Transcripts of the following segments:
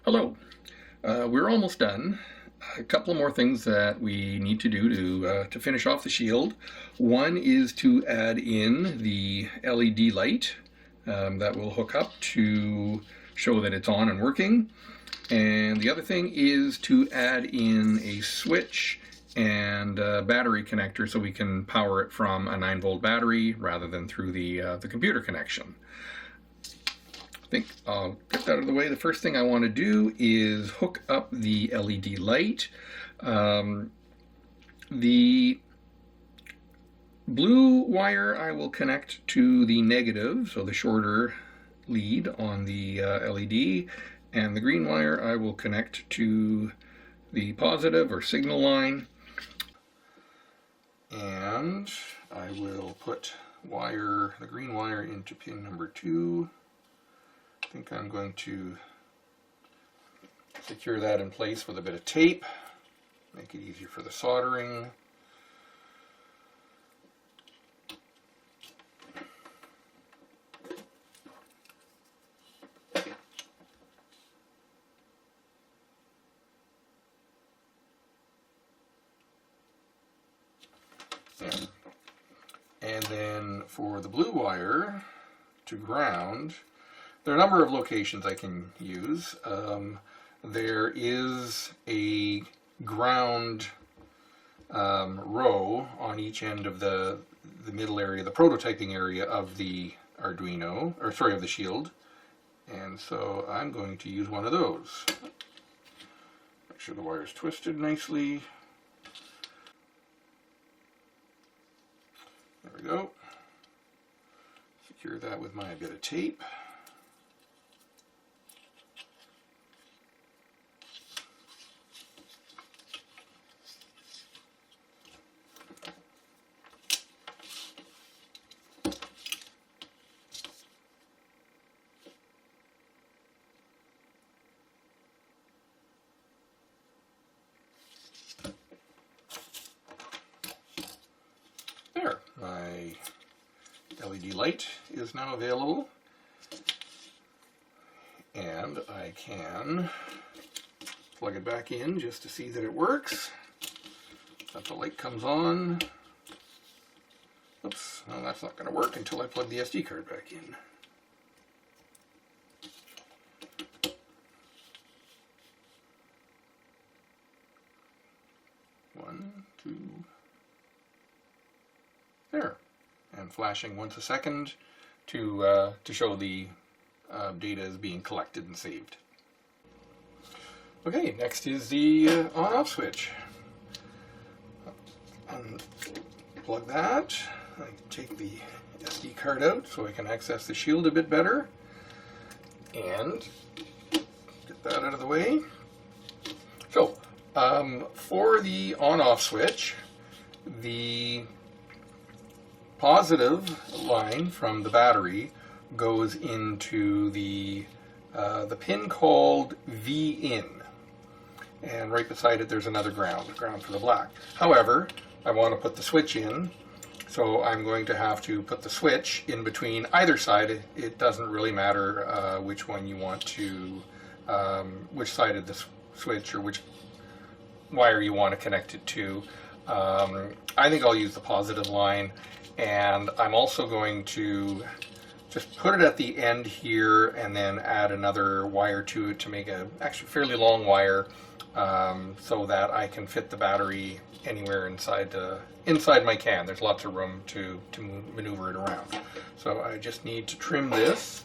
Hello. We're almost done. A couple more things that we need to do to finish off the shield. One is to add in the LED light that will hook up to show that it's on and working. And the other thing is to add in a switch and a battery connector so we can power it from a 9-volt battery rather than through the computer connection. I think I'll get that out of the way. The first thing I want to do is hook up the LED light. The blue wire I will connect to the negative, so the shorter lead on the LED, and the green wire I will connect to the positive or signal line. And I will put the green wire into pin number 2. I think I'm going to secure that in place with a bit of tape, make it easier for the soldering. And then for the blue wire to ground, there are a number of locations I can use. There is a ground row on each end of the middle area, the prototyping area of the Arduino, or sorry, of the Shield. And so I'm going to use one of those. Make sure the wire's twisted nicely. There we go. Secure that with my bit of tape. There, my LED light is now available, and I can plug it back in just to see that it works. That the light comes on. Oops, no, that's not going to work until I plug the SD card back in. One, two. There, and flashing once a second to show the data is being collected and saved. Okay, next is the on-off switch. Unplug that. I take the SD card out so I can access the Shield a bit better, and get that out of the way. So, for the on-off switch, the positive line from the battery goes into the pin called V-in, and right beside it there's another ground for the black. However, I want to put the switch in, so I'm going to have to put the switch in between either side. It doesn't really matter which one you want to, which side of the switch or which wire you want to connect it to. I think I'll use the positive line. And I'm also going to just put it at the end here and then add another wire to it to make a actually fairly long wire, so that I can fit the battery anywhere inside my can. There's lots of room to maneuver it around. So I just need to trim this.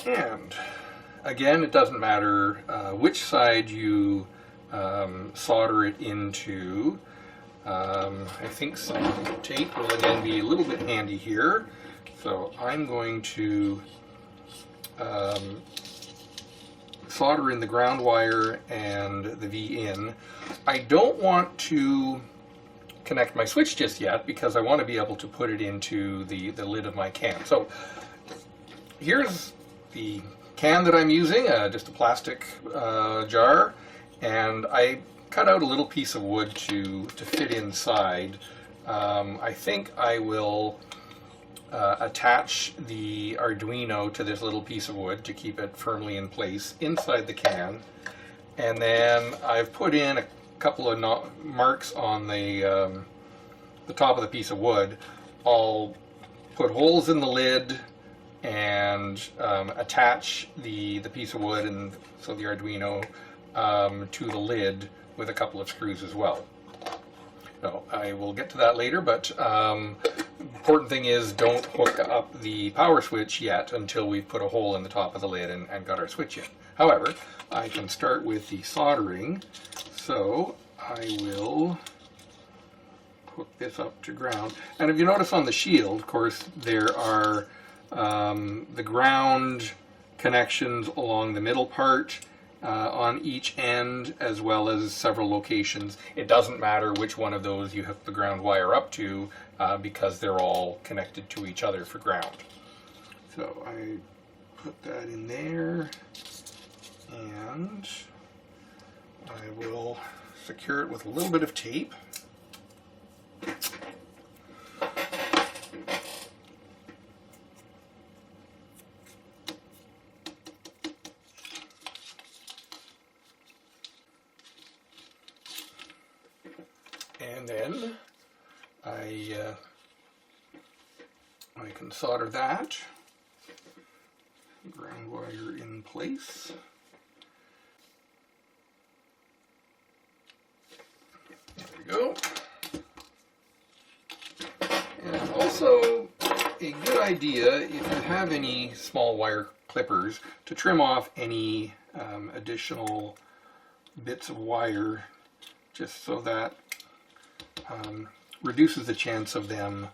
And again, it doesn't matter which side you solder it into. I think some tape will again be a little bit handy here. So I'm going to solder in the ground wire and the V-in. I don't want to connect my switch just yet because I want to be able to put it into the lid of my can. So here's the can that I'm using, just a plastic jar, and I cut out a little piece of wood to fit inside. I think I will attach the Arduino to this little piece of wood to keep it firmly in place inside the can, and then I've put in a couple of marks on the top of the piece of wood. I'll put holes in the lid and attach the piece of wood, and so the Arduino to the lid with a couple of screws as well. So I will get to that later, but important thing is don't hook up the power switch yet until we've put a hole in the top of the lid and got our switch in. However, I can start with the soldering, so I will hook this up to ground. And if you notice on the shield, of course, there are the ground connections along the middle part on each end, as well as several locations. It doesn't matter which one of those you hook the ground wire up to because they're all connected to each other for ground. So I put that in there, and I will secure it with a little bit of tape. And then I can solder that ground wire in place. There we go. And also a good idea, if you have any small wire clippers, to trim off any additional bits of wire, just so that reduces the chance of them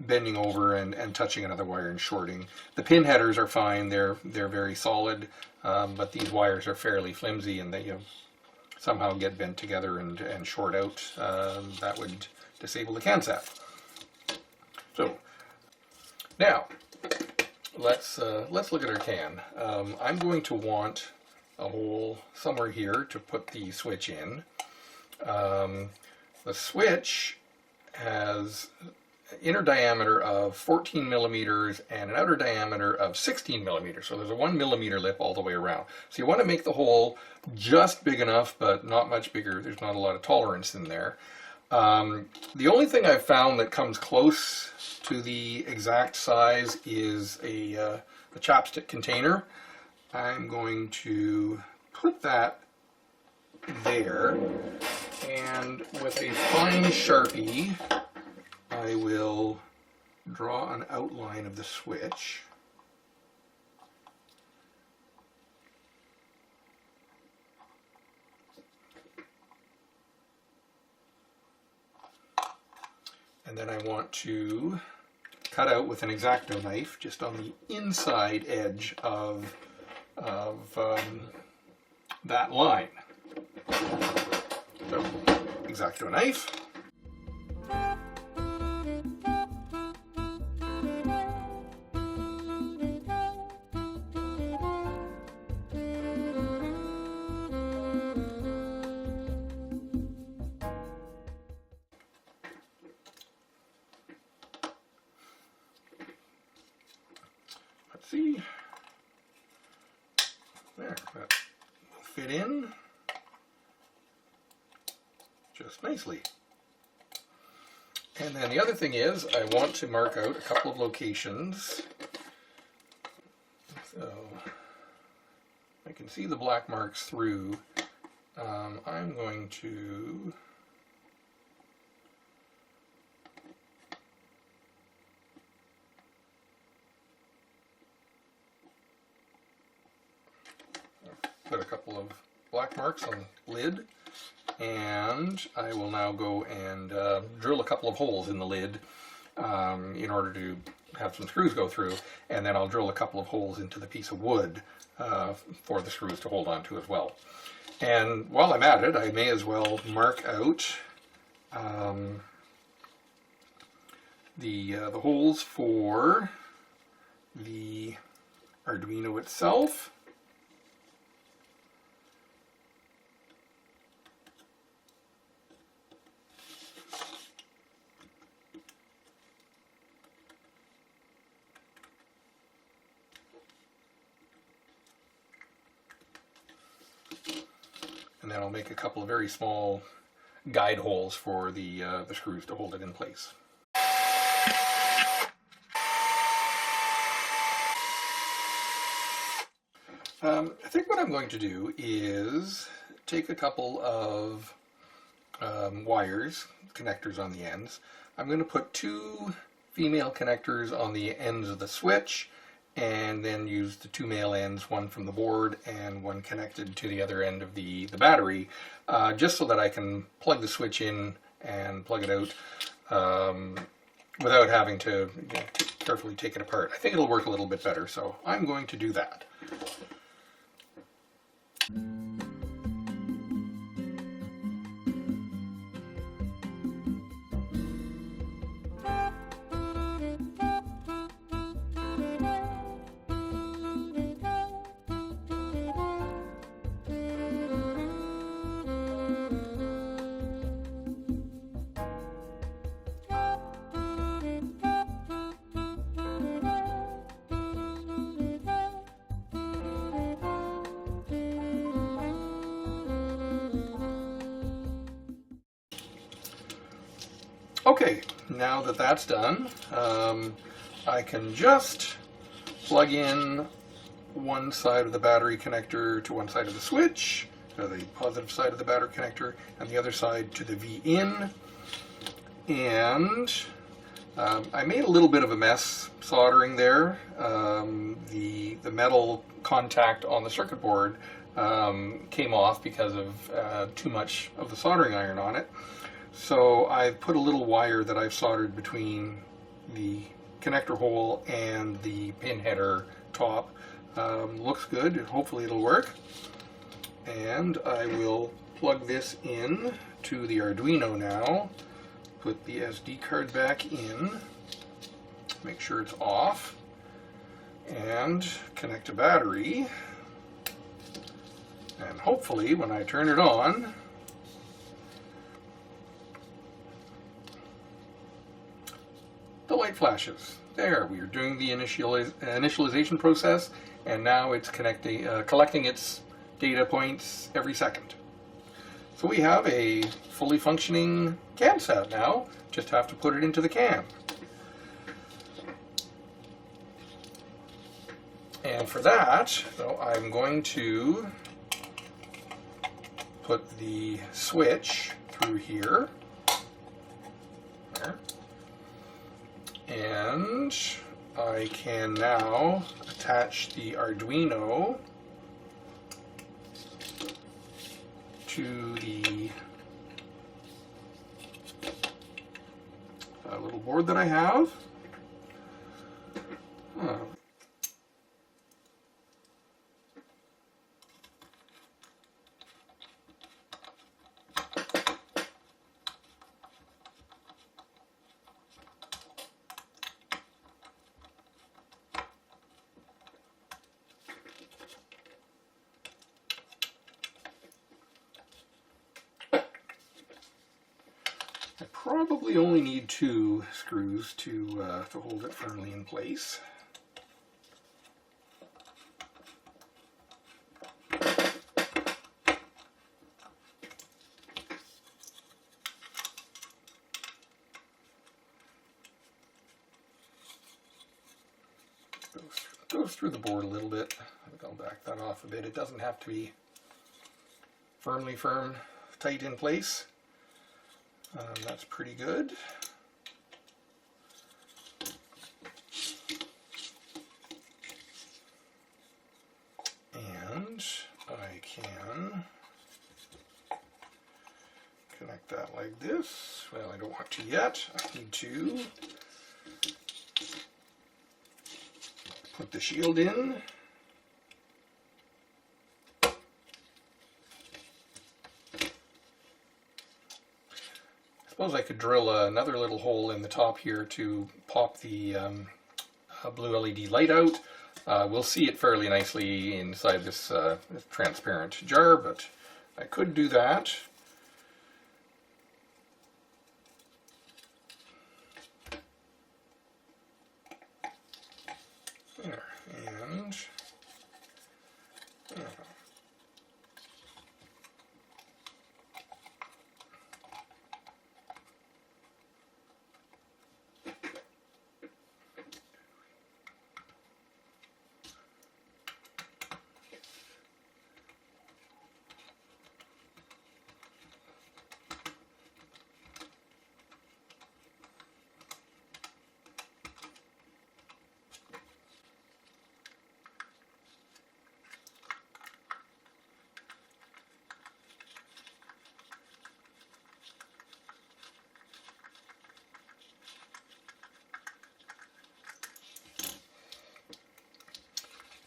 bending over and touching another wire and shorting. The pin headers are fine, they're very solid, but these wires are fairly flimsy, and they somehow get bent together and short out. That would disable the can set. So now let's look at our can. I'm going to want a hole somewhere here to put the switch in. The switch has an inner diameter of 14 millimeters and an outer diameter of 16 millimeters. So there's a 1 millimeter lip all the way around. So you want to make the hole just big enough, but not much bigger. There's not a lot of tolerance in there. The only thing I've found that comes close to the exact size is a chapstick container. I'm going to put that there, and with a fine Sharpie I will draw an outline of the switch. And then I want to cut out with an X-Acto knife just on the inside edge of that line. So, X-Acto knife. Let's see. There, that will fit in just nicely. And then the other thing is, I want to mark out a couple of locations. So I can see the black marks through. I'm going to put a couple of black marks on the lid, and I will now go and drill a couple of holes in the lid in order to have some screws go through, and then I'll drill a couple of holes into the piece of wood for the screws to hold on to as well. And while I'm at it, I may as well mark out the holes for the Arduino itself. And then I'll make a couple of very small guide holes for the screws to hold it in place. I think what I'm going to do is take a couple of wires, connectors on the ends. I'm going to put 2 female connectors on the ends of the switch, and then use the 2 male ends, one from the board and one connected to the other end of the battery, just so that I can plug the switch in and plug it out without having to carefully take it apart. I think it'll work a little bit better, so I'm going to do that. Okay, now that that's done, I can just plug in one side of the battery connector to one side of the switch, or the positive side of the battery connector, and the other side to the V-in. And I made a little bit of a mess soldering there. The metal contact on the circuit board came off because of too much of the soldering iron on it. So I've put a little wire that I've soldered between the connector hole and the pin header top. Looks good. Hopefully it'll work. And I will plug this in to the Arduino now. Put the SD card back in. Make sure it's off. And connect a battery. And hopefully when I turn it on, the light flashes. There, we are doing the initialization process, and now it's collecting its data points every second. So we have a fully functioning CAN set now, just have to put it into the CAN. And for that, so I'm going to put the switch through here. There. And I can now attach the Arduino to the little board that I have. I probably only need 2 screws to hold it firmly in place. Goes through the board a little bit. I'll back that off a bit. It doesn't have to be tight in place. That's pretty good. And I can connect that like this. Well, I don't want to yet. I need to put the shield in. I suppose I could drill another little hole in the top here to pop the blue LED light out. We'll see it fairly nicely inside this transparent jar, but I could do that. There, and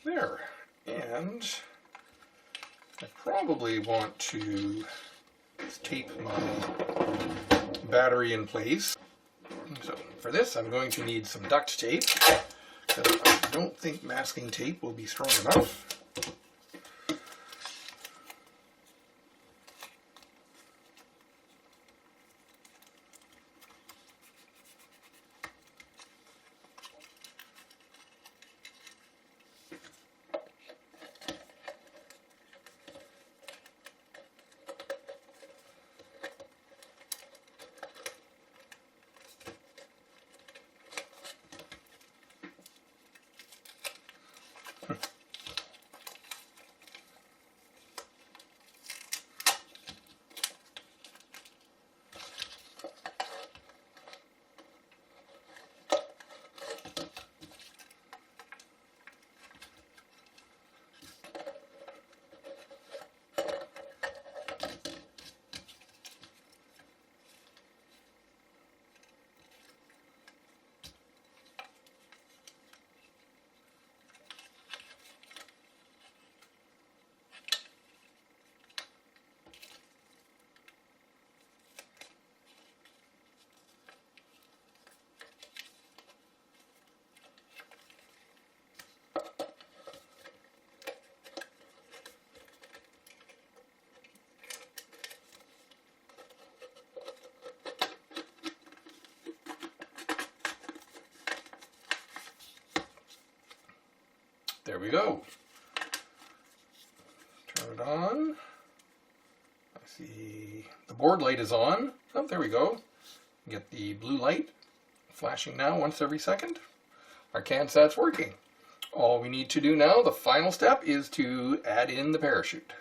there. And I probably want to tape my battery in place. So for this, I'm going to need some duct tape, because I don't think masking tape will be strong enough. There we go. Turn it on. I see the board light is on. Oh, there we go. Get the blue light flashing now once every second. Our CanSat's working. All we need to do now, the final step, is to add in the parachute.